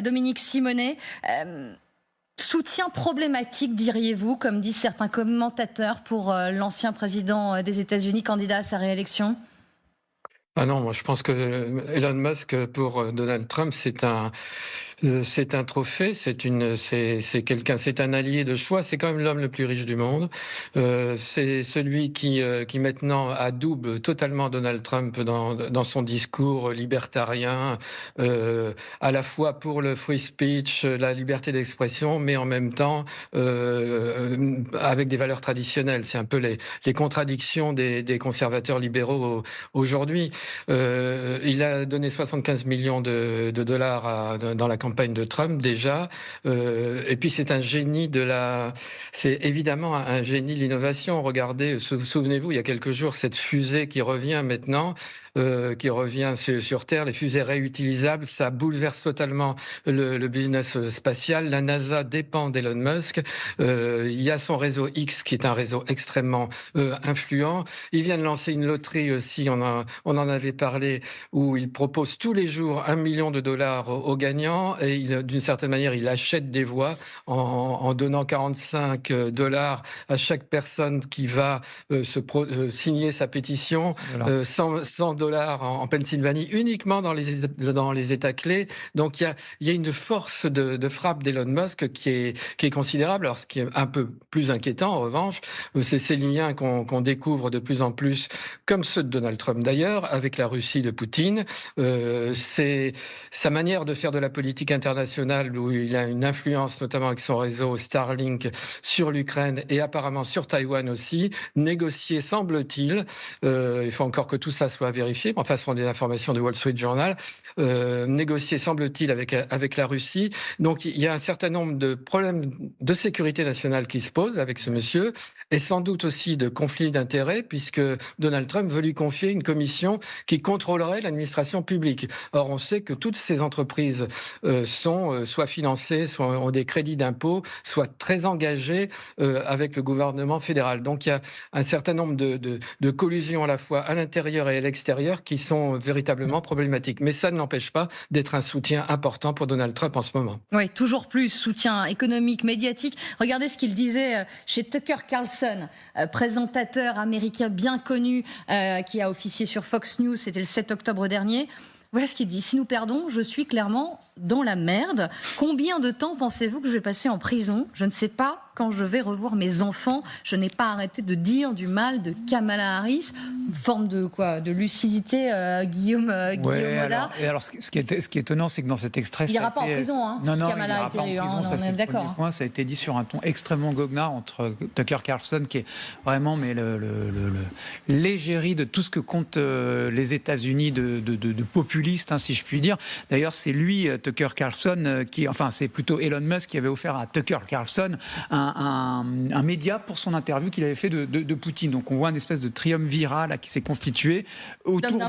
Dominique Simonet, soutien problématique, diriez-vous, comme disent certains commentateurs, pour l'ancien président des États-Unis, candidat à sa réélection? Ah non, moi je pense que Elon Musk pour Donald Trump c'est un trophée, c'est quelqu'un, c'est un allié de choix, c'est quand même l'homme le plus riche du monde. C'est celui qui maintenant adoube totalement Donald Trump dans son discours libertarien, à la fois pour le free speech, la liberté d'expression, mais en même temps avec des valeurs traditionnelles. C'est un peu les contradictions des conservateurs libéraux aujourd'hui. Il a donné 75 millions de dollars dans la campagne de Trump déjà. Et puis c'est un génie c'est évidemment un génie de l'innovation. Regardez, souvenez-vous, il y a quelques jours, cette fusée qui revient maintenant, qui revient sur Terre, les fusées réutilisables, ça bouleverse totalement le business spatial. La NASA dépend d'Elon Musk. Il y a son réseau X qui est un réseau extrêmement influent. Il vient de lancer une loterie aussi, on en avait parlé, où il propose tous les jours 1 million de dollars aux gagnants et d'une certaine manière, il achète des voix en donnant 45 dollars à chaque personne qui va signer sa pétition, Voilà. 100 dollars en Pennsylvanie, uniquement dans les États clés. Donc il y a une force de frappe d'Elon Musk qui est considérable. Alors ce qui est un peu plus inquiétant, en revanche, c'est ces liens qu'on découvre de plus en plus, comme ceux de Donald Trump d'ailleurs, avec la Russie de Poutine. C'est sa manière de faire de la politique internationale, où il a une influence, notamment avec son réseau Starlink, sur l'Ukraine et apparemment sur Taïwan aussi. Négocier, semble-t-il, il faut encore que tout ça soit vérifié, enfin ce sont des informations du Wall Street Journal, négocier, semble-t-il, avec la Russie. Donc il y a un certain nombre de problèmes de sécurité nationale qui se posent avec ce monsieur, et sans doute aussi de conflits d'intérêts, puisque Donald Trump veut lui confier une commission qui contrôlerait l'administration publique. Or, on sait que toutes ces entreprises sont soit financées, soit ont des crédits d'impôt, soit très engagées avec le gouvernement fédéral. Donc, il y a un certain nombre de collusions à la fois à l'intérieur et à l'extérieur qui sont véritablement problématiques. Mais ça ne l'empêche pas d'être un soutien important pour Donald Trump en ce moment. Oui, toujours plus soutien économique, médiatique. Regardez ce qu'il disait chez Tucker Carlson, présentateur américain bien connu qui a officié sur Fox News, c'était le 7 octobre dernier. Voilà ce qu'il dit: si nous perdons, je suis clairement dans la merde. Combien de temps pensez-vous que je vais passer en prison? Je ne sais pas quand je vais revoir mes enfants. Je n'ai pas arrêté de dire du mal de Kamala Harris. Une forme de quoi? De lucidité, Guillaume Moda. Alors, ce qui est étonnant, c'est que dans cet extrait... Il n'ira pas en prison, hein, non, si non, Kamala a été élue. on est d'accord. Point, ça a été dit sur un ton extrêmement goguenard entre Tucker Carlson, qui est vraiment l'égérie de tout ce que comptent les États-Unis de populistes, hein, si je puis dire. D'ailleurs, c'est lui, Tucker Carlson, c'est plutôt Elon Musk qui avait offert à Tucker Carlson un média pour son interview qu'il avait fait de Poutine. Donc on voit une espèce de triumvirat là, qui s'est constitué autour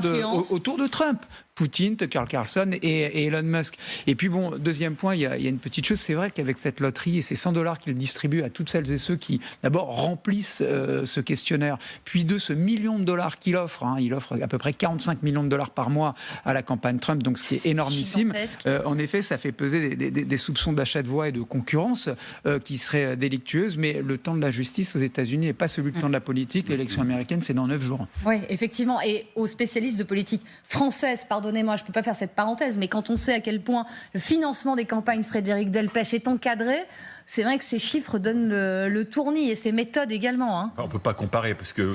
de Trump. Poutine, Tucker Carlson et Elon Musk. Et puis bon, deuxième point, il y a une petite chose, c'est vrai qu'avec cette loterie et ces 100 dollars qu'il distribue à toutes celles et ceux qui d'abord remplissent ce questionnaire, puis ce million de dollars qu'il offre, hein, il offre à peu près 45 millions de dollars par mois à la campagne Trump, donc ce qui est énormissime. En effet, ça fait peser des soupçons d'achat de voix et de concurrence qui seraient délictueuses, mais le temps de la justice aux États-Unis n'est pas celui du temps de la politique. L'élection américaine, c'est dans 9 jours. Oui, effectivement. Et aux spécialistes de politique française, pardonnez-moi, je ne peux pas faire cette parenthèse, mais quand on sait à quel point le financement des campagnes Frédéric Delpech est encadré, c'est vrai que ces chiffres donnent le tournis, et ces méthodes également. Hein. On ne peut pas comparer, parce que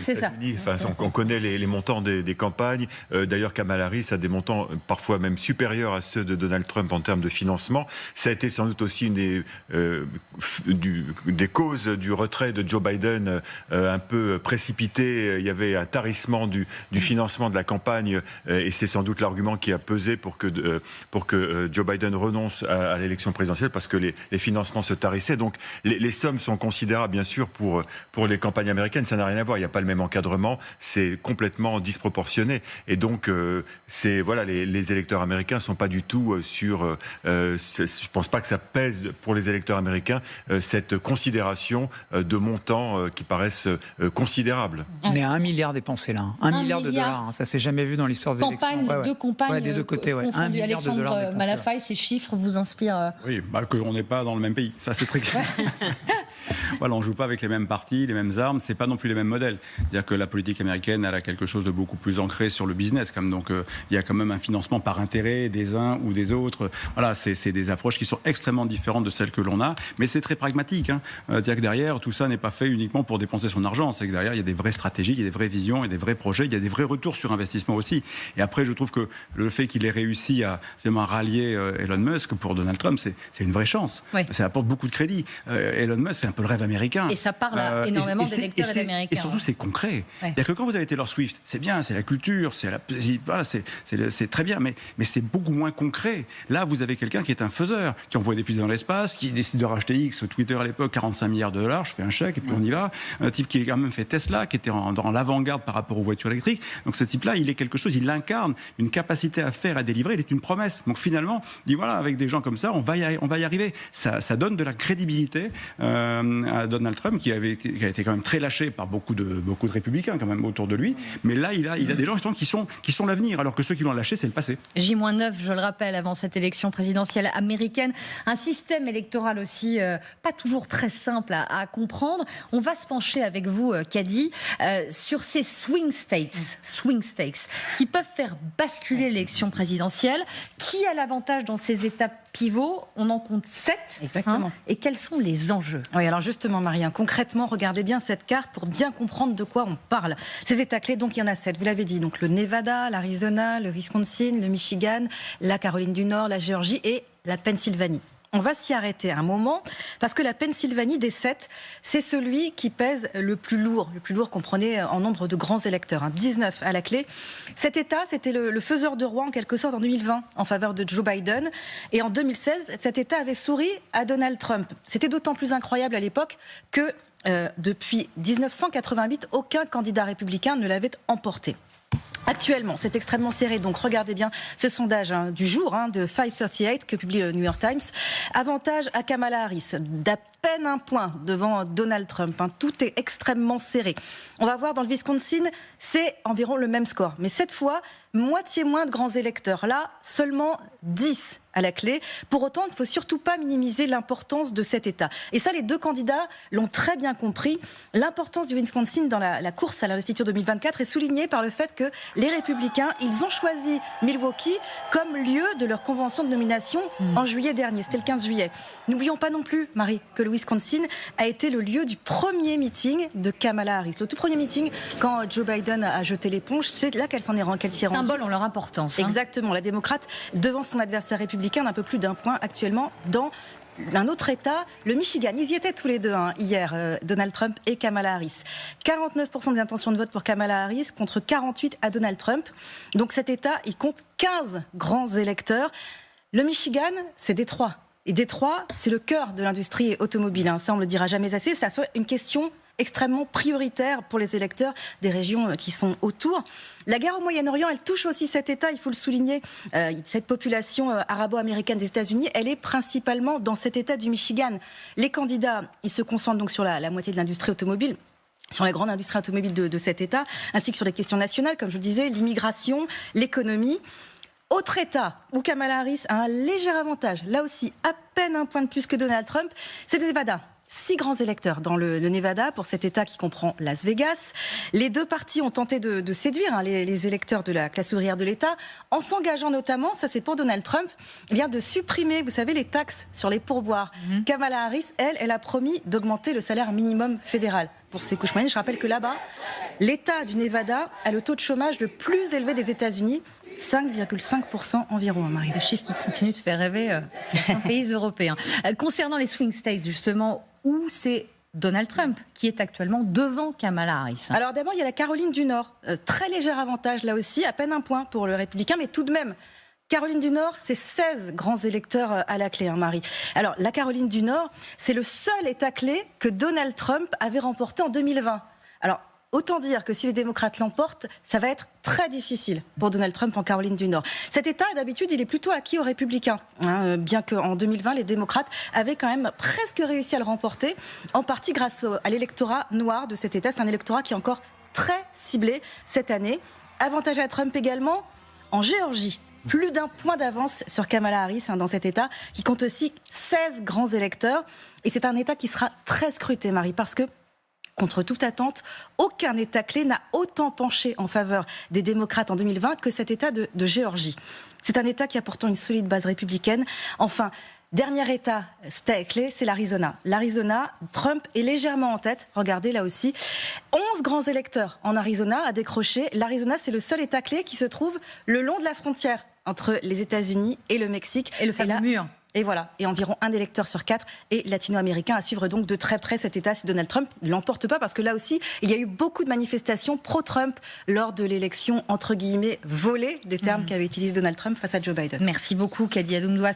on connaît les montants des campagnes. D'ailleurs, Kamala Harris a des montants parfois même supérieurs à ceux de Donald Trump en termes de financement. Ça a été sans doute aussi une des causes du retrait de Joe Biden un peu précipité. Il y avait un tarissement du financement de la campagne, et c'est sans doute l'argument qui a pesé pour que Joe Biden renonce à l'élection présidentielle, parce que les financements se tarissaient. Donc les sommes sont considérables, bien sûr, pour les campagnes américaines. Ça n'a rien à voir, il n'y a pas le même encadrement, c'est complètement disproportionné. Et donc les électeurs américains ne sont pas du tout sur... je ne pense pas que ça pèse pour les électeurs américains, cette considération de montants qui paraissent considérables. On est à 1 milliard dépensé là, 1 milliard de dollars, hein. Ça ne s'est jamais vu dans l'histoire des élections. Campagne de campagnes des deux côtés, confondues. 1 milliard de dollars Alexandre dépensés, Malafaille, ces chiffres vous inspirent Oui, qu'on n'est pas dans le même pays, ça c'est très clair. Voilà, on ne joue pas avec les mêmes partis, les mêmes armes, c'est pas non plus les mêmes modèles. C'est-à-dire que la politique américaine, elle a quelque chose de beaucoup plus ancré sur le business, quand même. Donc il y a quand même un financement par intérêt des uns ou des autres. Voilà, c'est des approches qui sont extrêmement différentes de celles que l'on a, mais c'est très pragmatique. C'est-à-dire que derrière, tout ça n'est pas fait uniquement pour dépenser son argent. C'est que derrière, il y a des vraies stratégies, il y a des vraies visions, il y a des vrais projets, il y a des vrais retours sur investissement aussi. Et après, je trouve que le fait qu'il ait réussi à vraiment rallier Elon Musk pour Donald Trump, c'est une vraie chance. Oui. Ça apporte beaucoup de crédit. Elon Musk, c'est un peu le rêve américain. Et ça parle énormément des lecteurs et d'Américains. Et surtout, c'est concret. Ouais. C'est-à-dire que quand vous avez Taylor Swift, c'est bien, c'est la culture, c'est très bien, mais c'est beaucoup moins concret. Là, vous avez quelqu'un qui est un faiseur, qui envoie des fusées dans l'espace, qui décide de racheter X, Twitter à l'époque, 45 milliards de dollars, je fais un chèque et puis on y va. Un type qui a quand même fait Tesla, qui était dans l'avant-garde par rapport aux voitures électriques. Donc ce type-là, il est quelque chose, il incarne une capacité à faire, à délivrer, il est une promesse. Donc finalement, il dit voilà, avec des gens comme ça, on va y arriver. Ça donne de la crédibilité à Donald Trump, qui a été quand même très lâché par beaucoup de républicains quand même autour de lui. Mais là, il a des gens qui sont l'avenir, alors que ceux qui l'ont lâché, c'est le passé. J-9, je le rappelle, avant cette élection présidentielle américaine. Un système électoral aussi pas toujours très simple à comprendre. On va se pencher avec vous, Kady, sur ces swing states qui peuvent faire basculer l'élection présidentielle. Qui a l'avantage dans ces étapes pivots? On en compte 7. Exactement. Et quels sont les enjeux? Oui, alors justement, Marie, concrètement, regardez bien cette carte pour bien comprendre de quoi on parle. Ces États clés, donc il y en a 7, vous l'avez dit. Donc le Nevada, l'Arizona, le Wisconsin, le Michigan, la Caroline du Nord, la Géorgie et la Pennsylvanie. On va s'y arrêter un moment, parce que la Pennsylvanie des 7, c'est celui qui pèse le plus lourd comprenez en nombre de grands électeurs, 19 à la clé. Cet État, c'était le faiseur de roi en quelque sorte en 2020 en faveur de Joe Biden. Et en 2016, cet État avait souri à Donald Trump. C'était d'autant plus incroyable à l'époque que depuis 1988, aucun candidat républicain ne l'avait emporté. Actuellement, c'est extrêmement serré. Donc, regardez bien ce sondage du jour de 538 que publie le New York Times. Avantage à Kamala Harris, d'à peine un point devant Donald Trump. Tout est extrêmement serré. On va voir dans le Wisconsin, c'est environ le même score. Mais cette fois, moitié moins de grands électeurs. Là, seulement 10 à la clé. Pour autant, il ne faut surtout pas minimiser l'importance de cet État. Et ça, les deux candidats l'ont très bien compris. L'importance du Wisconsin dans la course à l'investiture 2024 est soulignée par le fait que les Républicains, ils ont choisi Milwaukee comme lieu de leur convention de nomination en juillet dernier. C'était le 15 juillet. N'oublions pas non plus, Marie, que le Wisconsin a été le lieu du premier meeting de Kamala Harris. Le tout premier meeting, quand Joe Biden a jeté l'éponge, c'est là qu'elle s'y est rendue. Symbole en leur importance. Exactement. La démocrate devant son adversaire républicain d'un peu plus d'un point actuellement dans un autre État, le Michigan. Ils y étaient tous les deux hier, Donald Trump et Kamala Harris. 49% des intentions de vote pour Kamala Harris contre 48% à Donald Trump. Donc cet État, il compte 15 grands électeurs. Le Michigan, c'est Détroit. Et Détroit, c'est le cœur de l'industrie automobile. Ça, on ne le dira jamais assez. Ça fait une question extrêmement prioritaire pour les électeurs des régions qui sont autour. La guerre au Moyen-Orient, elle touche aussi cet État, il faut le souligner. Cette population arabo-américaine des États-Unis, elle est principalement dans cet État du Michigan. Les candidats, ils se concentrent donc sur la moitié de l'industrie automobile, sur la grande industrie automobile de cet État, ainsi que sur les questions nationales, comme je vous disais, l'immigration, l'économie. Autre État où Kamala Harris a un léger avantage, là aussi à peine un point de plus que Donald Trump, c'est le Nevada. 6 grands électeurs dans le Nevada pour cet État qui comprend Las Vegas. Les deux partis ont tenté de séduire les électeurs de la classe ouvrière de l'État en s'engageant notamment, ça c'est pour Donald Trump, vient de supprimer, vous savez, les taxes sur les pourboires. Kamala Harris, elle a promis d'augmenter le salaire minimum fédéral pour ses couches moyennes. Je rappelle que là-bas, l'État du Nevada a le taux de chômage le plus élevé des États-Unis. 5,5% environ, Marie. Le chiffre qui continue de faire rêver certains pays européens. Concernant les swing states, justement, où c'est Donald Trump qui est actuellement devant Kamala Harris? Alors d'abord, il y a la Caroline du Nord. Très léger avantage là aussi, à peine un point pour le républicain, mais tout de même, Caroline du Nord, c'est 16 grands électeurs à la clé, Marie. Alors, la Caroline du Nord, c'est le seul État clé que Donald Trump avait remporté en 2020. Alors, autant dire que si les démocrates l'emportent, ça va être très difficile pour Donald Trump en Caroline du Nord. Cet État, d'habitude, il est plutôt acquis aux républicains. Bien qu'en 2020, les démocrates avaient quand même presque réussi à le remporter, en partie grâce à l'électorat noir de cet État. C'est un électorat qui est encore très ciblé cette année. Avantage à Trump également, en Géorgie. Plus d'1 point d'avance sur Kamala Harris dans cet État qui compte aussi 16 grands électeurs. Et c'est un État qui sera très scruté, Marie, parce que contre toute attente, aucun État clé n'a autant penché en faveur des démocrates en 2020 que cet État de Géorgie. C'est un État qui a pourtant une solide base républicaine. Enfin, dernier État clé, c'est l'Arizona. L'Arizona, Trump est légèrement en tête. Regardez là aussi. 11 grands électeurs en Arizona à décrocher. L'Arizona, c'est le seul État clé qui se trouve le long de la frontière entre les États-Unis et le Mexique. Et le fameux mur. Et voilà, et environ 1 électeur sur 4 est latino-américain, à suivre donc de très près cet État si Donald Trump ne l'emporte pas, parce que là aussi, il y a eu beaucoup de manifestations pro-Trump lors de l'élection, entre guillemets, volée, des termes qu'avait utilisé Donald Trump face à Joe Biden. Merci beaucoup, Kady Adoum-Douas.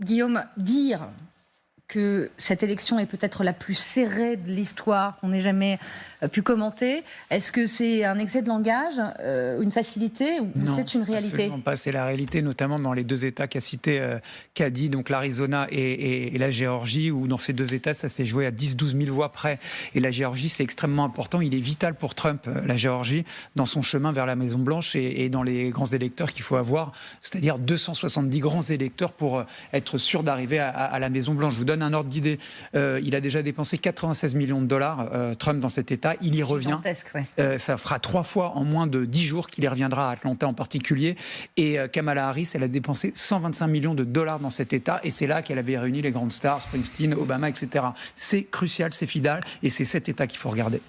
Guillaume, dire que cette élection est peut-être la plus serrée de l'histoire qu'on ait jamais pu commenter. Est-ce que c'est un excès de langage, une facilité, ou c'est une réalité? Absolument pas, c'est la réalité, notamment dans les 2 États qu'a cité Kady, donc l'Arizona et la Géorgie, où dans ces 2 États, ça s'est joué à 10-12 000 voix près. Et la Géorgie, c'est extrêmement important. Il est vital pour Trump, la Géorgie, dans son chemin vers la Maison-Blanche et dans les grands électeurs qu'il faut avoir, c'est-à-dire 270 grands électeurs pour être sûr d'arriver à la Maison-Blanche. Je vous donne un ordre d'idée. Il a déjà dépensé 96 millions de dollars, Trump, dans cet État. Il y revient. Ouais. Ça fera 3 fois en moins de 10 jours qu'il y reviendra à Atlanta en particulier. Et Kamala Harris, elle a dépensé 125 millions de dollars dans cet État. Et c'est là qu'elle avait réuni les grandes stars, Springsteen, Obama, etc. C'est crucial, c'est fidèle. Et c'est cet État qu'il faut regarder.